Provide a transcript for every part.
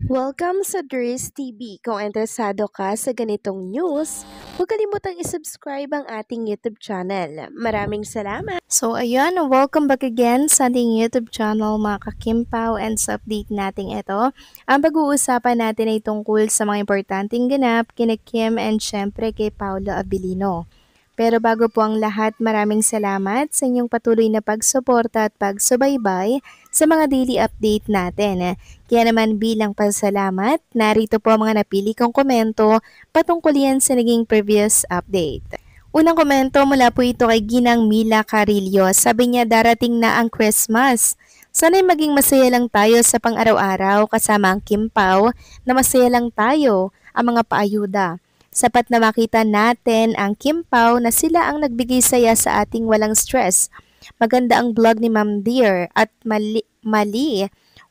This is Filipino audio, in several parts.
Welcome sa Dries TV. Kung interesado ka sa ganitong news, huwag kalimutang isubscribe ang ating YouTube channel. Maraming salamat! So ayan, welcome back again sa ating YouTube channel mga kakimpaw, and sa update natin ito. Ang pag-uusapan natin ay tungkol sa mga importanteng ganap kina Kim and syempre kay Paolo Abilino. Pero bago po ang lahat, maraming salamat sa inyong patuloy na pagsuporta at pagsubaybay sa mga daily update natin. Kaya naman bilang pasalamat, narito po ang mga napili kong komento patungkol yan sa naging previous update. Unang komento mula po ito kay Ginang Mila Carillo. Sabi niya, darating na ang Christmas. Sana'y maging masaya lang tayo sa pang-araw-araw kasama ang Kim Pao na masaya lang tayo, ang mga paayuda. Sapat na makita natin ang Kim Pao na sila ang nagbigay saya sa ating walang stress. Maganda ang vlog ni Ma'am Dear at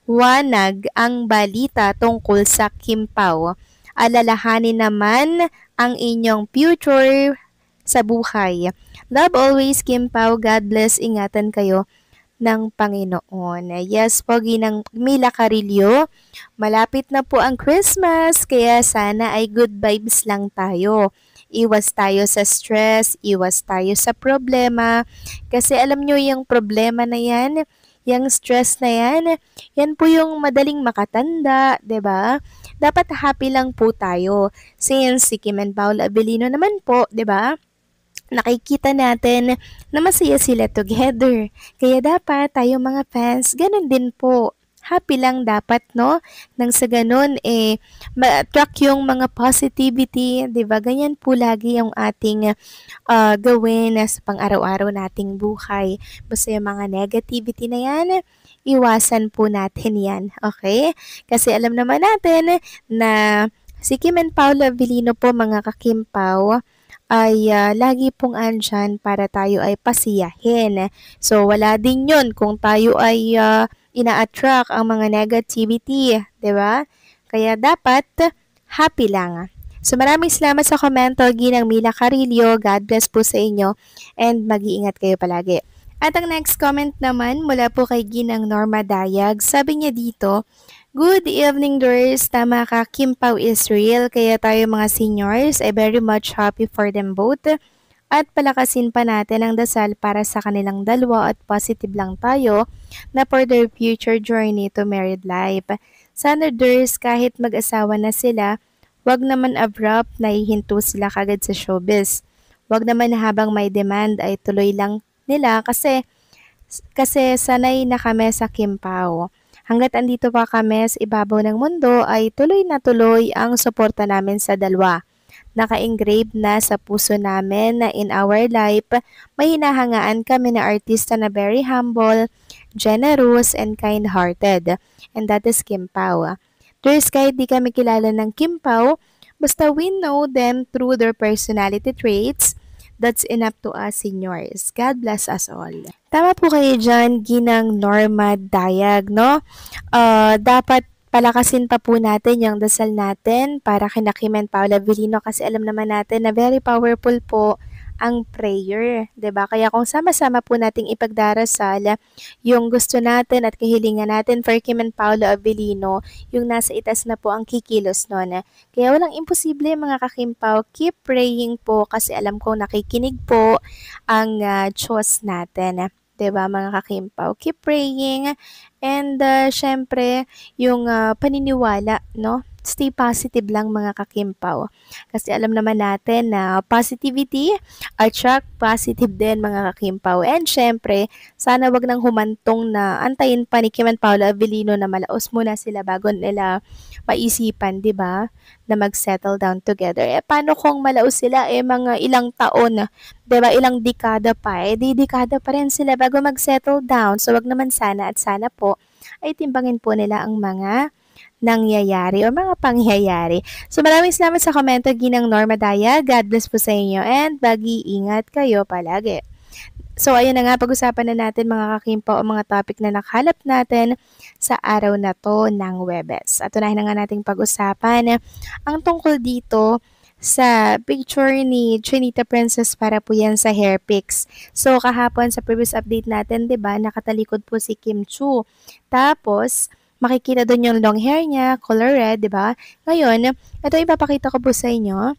wanag ang balita tungkol sa Kim Pao. Alalahanin naman ang inyong future sa buhay. Love always, Kim Pao. God bless. Ingatan kayo ng Panginoon. Yes po, Ginang Mila Carillo. Malapit na po ang Christmas, kaya sana ay good vibes lang tayo. Iwas tayo sa stress, iwas tayo sa problema. Kasi alam nyo yung problema na yan, yung stress na yan, yan po yung madaling makatanda, 'di ba? Dapat happy lang po tayo. Since si Kim and Paolo Abilino naman po, 'di ba? Nakikita natin na masaya sila together. Kaya dapat tayo mga fans, ganun din po. Happy lang dapat, no? Nang sa ganun, ma-attract yung mga positivity, di ba? Ganyan po lagi yung ating gawin sa pang-araw-araw nating buhay. Basta yung mga negativity na yan, iwasan po natin yan, okay? Kasi alam naman natin na si Kim and Paolo Avellino po, mga kakimpaw, ay lagi pong andyan para tayo ay pasiyahin. So, wala din yun kung tayo ay ina-attract ang mga negativity, di ba? Kaya dapat happy lang. So, maraming salamat sa komento, Ginang Mila Carillo. God bless po sa inyo and mag-iingat kayo palagi. At ang next comment naman mula po kay Ginang Norma Dayag. Sabi niya dito, good evening, Doris. Tama ka, Kim Pao is real. Kaya tayo mga seniors ay very much happy for them both. At palakasin pa natin ang dasal para sa kanilang dalawa at positive lang tayo na for their future journey to married life. Sana, Doris, kahit mag-asawa na sila, wag naman abrupt na hihinto sila kagad sa showbiz. Wag naman habang may demand ay tuloy lang nila kasi sanay na kami sa Kim Pao. Hanggat andito pa kami sa ibabaw ng mundo ay tuloy na tuloy ang suporta namin sa dalawa. Naka-engrave na sa puso namin na in our life, may hinahangaan kami na artista na very humble, generous, and kind-hearted. And that is Kim Pao. There's kahit di kami kilala ng Kim Pao, basta we know them through their personality traits. That's enough to us seniors. God bless us all. Tama po kayo dyan, Ginang Norma Dayag, no? Dapat palakasin pa po natin yung dasal natin para kina Kim and Paolo Avellino kasi alam naman natin na very powerful po ang prayer, 'di ba? Kaya kung sama-sama po nating ipagdarasal yung gusto natin at kahilingan natin for Kim and Paolo Avellino, yung nasa itas na po ang kikilos noon. Kaya walang imposible mga kakimpaw, keep praying po kasi alam kong nakikinig po ang Diyos natin. 'Di ba mga kakimpaw? Keep praying and syempre yung paniniwala, no? Stay positive lang mga kakimpaw. Kasi alam naman natin na positivity attract positive din mga kakimpaw. And syempre, sana wag nang humantong na antayin pa ni Kim and Paolo Avellino na malaos muna sila bago nila maisipan, di ba? Na mag-settle down together. Paano kung malaos sila mga ilang taon, di ba? Ilang dekada pa. Di dekada pa rin sila bago mag-settle down. So wag naman sana at sana po ay timbangin po nila ang mga nangyayari o mga pangyayari. So maraming salamat sa komento, Ginang Norma Daya. God bless po sa inyo and mag-iingat kayo palagi. So ayun na nga, pag-usapan na natin mga kakimpo o mga topic na nakahalap natin sa araw na to ng Webes. At unahin na nga nating pag-usapan ang tungkol dito sa picture ni Trinita Princess para po yan sa hair pics. So kahapon sa previous update natin, 'di ba, nakatalikod po si Kim Chu. Tapos Makikita doon yung long hair niya, color red, di ba? Ngayon, ito ipapakita ko po sa inyo.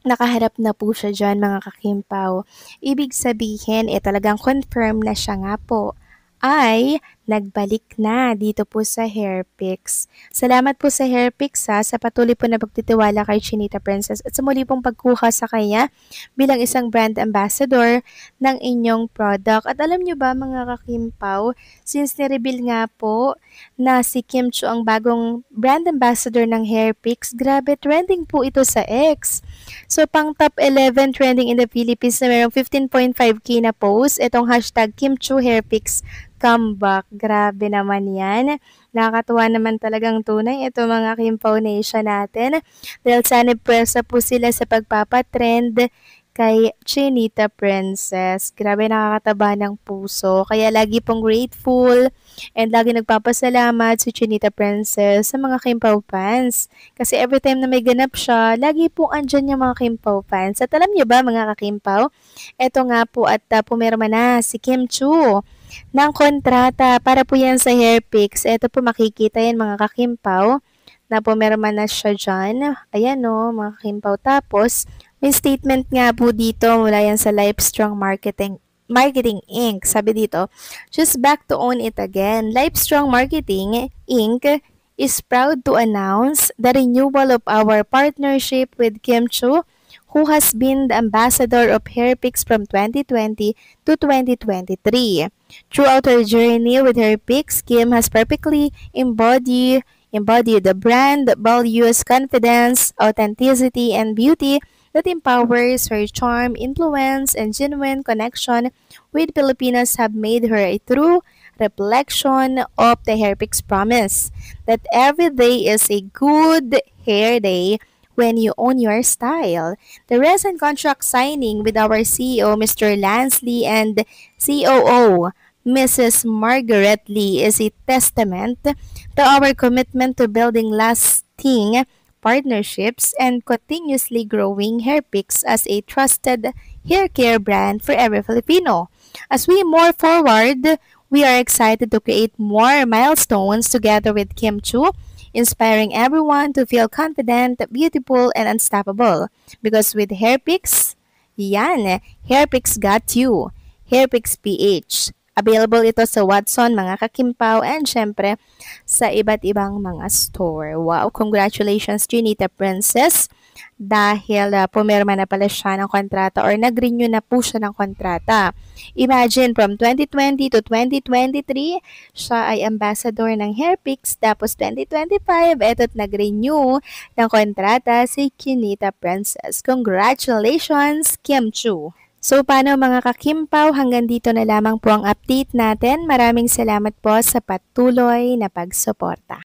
Nakaharap na po siya dyan mga kakimpaw. Ibig sabihin, talagang confirm na siya nga po ay nagbalik na dito po sa Hairpix. Salamat po sa Hairpix sa patuloy po na pagtitiwala kay Chinita Princess at sa muli pong pagkuha sa kanya bilang isang brand ambassador ng inyong product. At alam nyo ba mga kakimpaw, since nireveal nga po na si Kim Chu ang bagong brand ambassador ng Hairpix, grabe trending po ito sa X. So, pang top 11 trending in the Philippines na merong 15.5k na post, itong hashtag #KimChuHairPix comeback. Grabe naman yan. Nakakatuwa naman talagang tunay ito mga Kimpaw Nation natin. Dahil sana presa po sila sa pagpapatrend kay Chinita Princess. Grabe nakakataba ng puso. Kaya lagi pong grateful and lagi nagpapasalamat si Chinita Princess sa mga Kimpaw fans. Kasi every time na may ganap siya, lagi pong andyan yung mga Kimpaw fans. At alam niyo ba mga kakimpaw, eto nga po at pumirma na si Kim Chu ng kontrata para po yan sa Hairpix. Ito po makikita yan mga kakimpaw na pumirma na siya dyan. Ayan o mga kakimpaw. Tapos may statement nga po dito mula yan sa Livestrong Marketing Inc. Sabi dito, just back to own it again. Livestrong Marketing Inc. is proud to announce the renewal of our partnership with Kim Chu, who has been the ambassador of Hairpix from 2020 to 2023. Throughout her journey with Hairpix, Kim has perfectly embodied the brand values, confidence, authenticity, and beauty that empowers her charm, influence, and genuine connection with Filipinos have made her a true reflection of the Hairpix promise that every day is a good hair day when you own your style. The recent contract signing with our CEO, Mr. Lance Lee, and COO, Mrs. Margaret Lee, is a testament to our commitment to building lasting partnerships and continuously growing Hairpix as a trusted hair care brand for every Filipino. As we move forward, we are excited to create more milestones together with Kim Chu, inspiring everyone to feel confident, beautiful, and unstoppable. Because with Hairpix, yan, Hairpix got you. Hairpix PH. Available ito sa Watson, mga kakimpaw, and syempre sa iba't ibang mga store. Wow, congratulations Chinita Princess dahil pumirma na pala siya ng kontrata or nag-renew na po siya ng kontrata. Imagine, from 2020 to 2023, siya ay ambassador ng Hairpix. Tapos 2025, eto't nag-renew ng kontrata si Chinita Princess. Congratulations, Kim Chu! So, paano mga kakimpaw, hanggang dito na lamang po ang update natin. Maraming salamat po sa patuloy na pagsuporta.